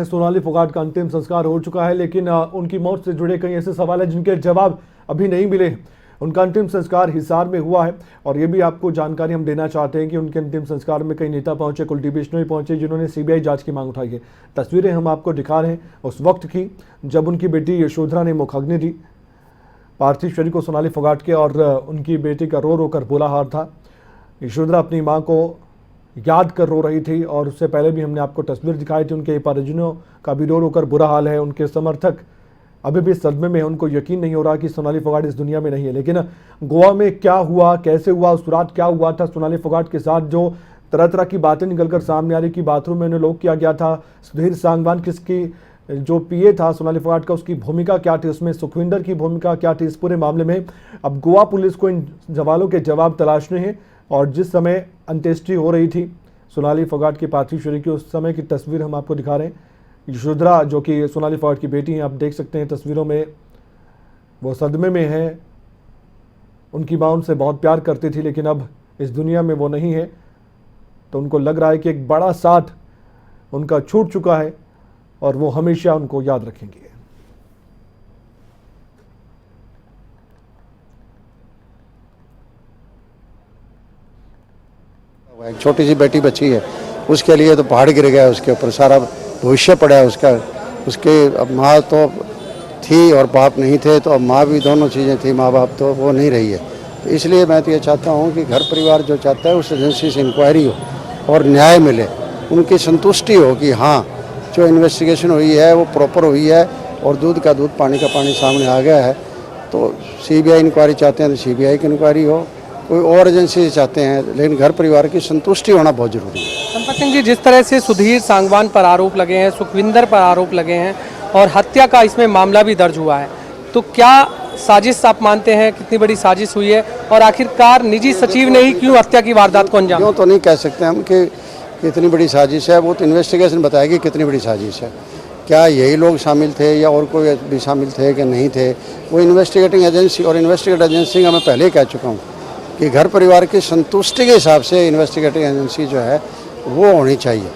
सोनाली फोगाट का अंतिम संस्कार हो चुका है, लेकिन उनकी मौत से जुड़े कई ऐसे सवाल हैं जिनके जवाब अभी नहीं मिले। उनका अंतिम संस्कार हिसार में हुआ है और ये भी आपको जानकारी हम देना चाहते हैं कि उनके अंतिम संस्कार में कई नेता पहुंचे, कुलदीप बिश्नोई पहुंचे, जिन्होंने सीबीआई जांच की मांग उठाई है। तस्वीरें हम आपको दिखा रहे हैं उस वक्त की जब उनकी बेटी यशोधरा ने मुखाग्नि दी पार्थिव शरीर को सोनाली फोगाट के, और उनकी बेटी का रो रो कर बुरा हाल था। यशोधरा अपनी माँ को याद कर रो रही थी और उससे पहले भी हमने आपको तस्वीर दिखाई थी। उनके परिजनों का भी रो रो कर बुरा हाल है। उनके समर्थक अभी भी सदमे में, उनको यकीन नहीं हो रहा कि सोनाली फोगाट इस दुनिया में नहीं है। लेकिन गोवा में क्या हुआ, कैसे हुआ, उस रात क्या हुआ था सोनाली फोगाट के साथ, जो तरह तरह की बातें निकलकर सामने आ रही कि बाथरूम में उन्हें लॉक किया गया था। सुधीर सांगवान किसकी जो पीए था सोनाली फोगाट का, उसकी भूमिका क्या थी, उसमें सुखविंदर की भूमिका क्या थी, इस पूरे मामले में अब गोवा पुलिस को इन सवालों के जवाब तलाशने हैं। और जिस समय अंत्येष्टि हो रही थी सोनाली फोगाट की पार्थिव शरीर की, उस समय की तस्वीर हम आपको दिखा रहे हैं। यशोधरा जो कि सोनाली फोगाट की बेटी हैं, आप देख सकते हैं तस्वीरों में, वो सदमे में है। उनकी माँ उनसे बहुत प्यार करती थी, लेकिन अब इस दुनिया में वो नहीं है, तो उनको लग रहा है कि एक बड़ा साथ उनका छूट चुका है और वो हमेशा उनको याद रखेंगे। एक छोटी सी बेटी बची है, उसके लिए तो पहाड़ गिर गया, उसके ऊपर सारा भविष्य पड़ा है उसका। उसके अब माँ तो थी और बाप नहीं थे, तो अब माँ भी, दोनों चीज़ें थी, माँ बाप तो वो नहीं रही है। तो इसलिए मैं तो ये चाहता हूँ कि घर परिवार जो चाहता है उस एजेंसी से इंक्वायरी हो और न्याय मिले, उनकी संतुष्टि हो कि हाँ जो इन्वेस्टिगेशन हुई है वो प्रॉपर हुई है और दूध का दूध पानी का पानी सामने आ गया है। तो सीबीआई इंक्वायरी चाहते हैं तो सीबीआई की इंक्वायरी हो, कोई और एजेंसी से चाहते हैं, लेकिन घर परिवार की संतुष्टि होना बहुत जरूरी है। संपत सिंह जी, जिस तरह से सुधीर सांगवान पर आरोप लगे हैं, सुखविंदर पर आरोप लगे हैं और हत्या का इसमें मामला भी दर्ज हुआ है, तो क्या साजिश आप मानते हैं, कितनी बड़ी साजिश हुई है और आखिरकार निजी सचिव ने ही क्यों हत्या की वारदात को अंजाम? यूँ तो नहीं कह सकते हम कि कितनी बड़ी साजिश है, वो तो इन्वेस्टिगेशन बताएगी कितनी बड़ी साजिश है। क्या यही लोग शामिल थे या और कोई भी शामिल थे कि नहीं थे, वो इन्वेस्टिगेटिंग एजेंसी, और इन्वेस्टिगेटिंग एजेंसी का मैं पहले ही कह चुका हूँ कि घर परिवार की संतुष्टि के हिसाब से इन्वेस्टिगेटिंग एजेंसी जो है वो होनी चाहिए।